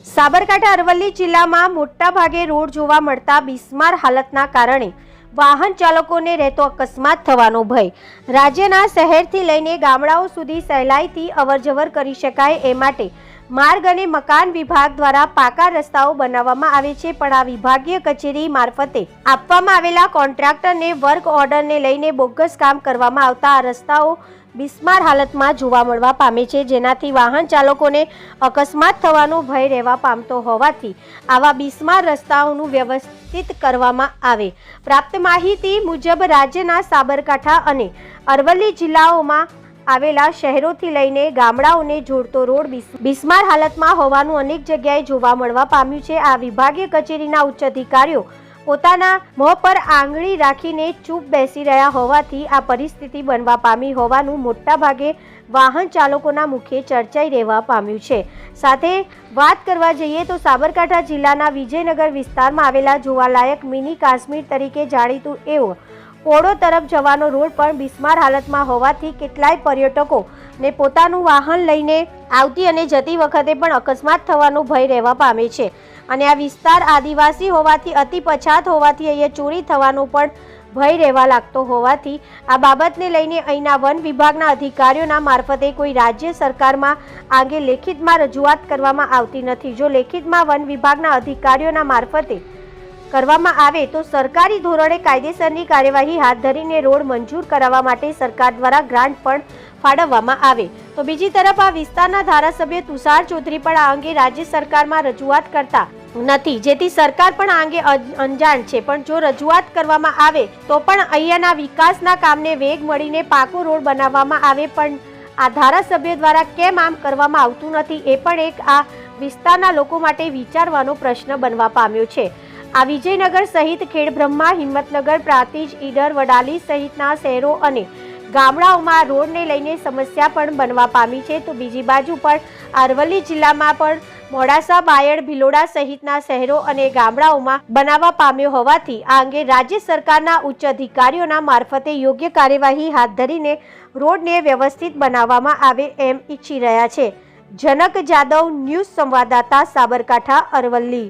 સાબરકાંઠા અરવલ્લી જિલ્લામાં મોટા ભાગે રોડ જોવા મળતા બિસ્માર હાલતના કારણે વાહન ચાલકોને રહેતો અકસ્માત થવાનો ભય। રાજ્યના શહેરથી લઈને ગામડાઓ સુધી સહેલાઈથી અવરજવર કરી શકાય એ માટે માર્ગ અને મકાન વિભાગ દ્વારા પાકા રસ્તાઓ બનાવવામાં આવે છે, પણ આ વિભાગીય કચેરી મારફતે આપવામાં આવેલા કોન્ટ્રાક્ટરને વર્ક ઓર્ડરને લઈને બોગસ કામ કરવામાં આવતા આ રસ્તાઓ બિસ્માર હાલતમાં જોવા મળવા પામે છે, જેનાથી વાહન ચાલકોને અકસ્માત થવાનો ભય રહેવા પામતો હોવાથી આવા બિસ્માર રસ્તાઓનું વ્યવસ્થિત કરવામાં આવે। પ્રાપ્ત માહિતી મુજબ રાજ્યના સાબરકાંઠા અને અરવલ્લી જિલ્લાઓમાં આવેલા શહેરોથી લઈને ગામડાઓને જોડતો રોડ બિસ્માર હાલતમાં હોવાનું અનેક જગ્યાએ જોવા મળવા પામ્યું છે। આ વિભાગીય કચેરીના ઉચ્ચ અધિકારીઓ પોતાના મોં પર આંગળી રાખીને ચૂપ બેસી રહ્યા હોવાથી આ પરિસ્થિતિ બનવા પામી હોવાનું મોટા ભાગે વાહન ચાલકોના મુખે ચર્ચાઈ રહેવા પામ્યું છે। સાથે વાત કરવા જઈએ તો સાબરકાંઠા જિલ્લાના વિજયનગર વિસ્તારમાં આવેલા જોવાલાયક મિની કાશ્મીર તરીકે જાણીતું એવો પોળો તરફ જવાનો રોડ પણ બિસ્માર હાલતમાં હોવાથી કેટલાય પર્યટકોને પોતાનું વાહન લઈને આવતી અને જતી વખતે પણ અકસ્માત થવાનો ભય રહેવા પામે છે અને આ વિસ્તાર આદિવાસી હોવાથી અતિ પછાત હોવાથી અહીંયા ચોરી થવાનો પણ ભય રહેવા લાગતો હોવાથી આ બાબતને લઈને અહીંના વન વિભાગના અધિકારીઓના મારફતે કોઈ રાજ્ય સરકારમાં આંગે લેખિતમાં રજૂઆત કરવામાં આવતી નથી। જો લેખિતમાં વન વિભાગના અધિકારીઓના મારફતે કરવામાં આવે તો સરકારી ધોરણે કાયદેસરની કાર્યવાહી હાથ ધરીને રોડ મંજૂર કરાવવા માટે સરકાર દ્વારા ગ્રાન્ટ પણ ફાળવવામાં આવે। તો બીજી તરફ આ વિસ્તારના ધારાસભ્ય તુષાર ચૌધરી પણ આ અંગે રાજ્ય સરકારમાં રજૂઆત કરતા નથી, જેથી સરકાર પણ આ અંગે અંજાણ છે, પણ જો રજૂઆત કરવામાં આવે તો પણ અહીંયાના વિકાસના કામને વેગ મળીને પાકો રોડ બનાવવામાં આવે, પણ આ ધારાસભ્ય દ્વારા કેમ આમ કરવામાં આવતું નથી એ પણ એક આ વિસ્તારના લોકો માટે વિચારવાનો પ્રશ્ન બનવા પામ્યો છે। આ વિજયનગર સહિત ખેડબ્રહ્મા, હિંમતનગર, પ્રાંતિજ, ઈડર, વડાલી સહિતના શહેરો અને ગામડાઓમાં રોડને લઈને સમસ્યા પણ બનવા પામી છે। તો બીજી બાજુ પણ અરવલ્લી જિલ્લામાં પણ મોડાસા, બાયડ, ભિલોડા સહિતના શહેરો અને ગામડાઓમાં બનાવવા પામ્યો હોવાથી આ અંગે રાજ્ય સરકારના ઉચ્ચ અધિકારીઓના મારફતે યોગ્ય કાર્યવાહી હાથ ધરીને રોડને વ્યવસ્થિત બનાવવામાં આવે એમ ઈચ્છી રહ્યા છે। જનક જાદવ, ન્યૂઝ સંવાદદાતા, સાબરકાંઠા, અરવલ્લી।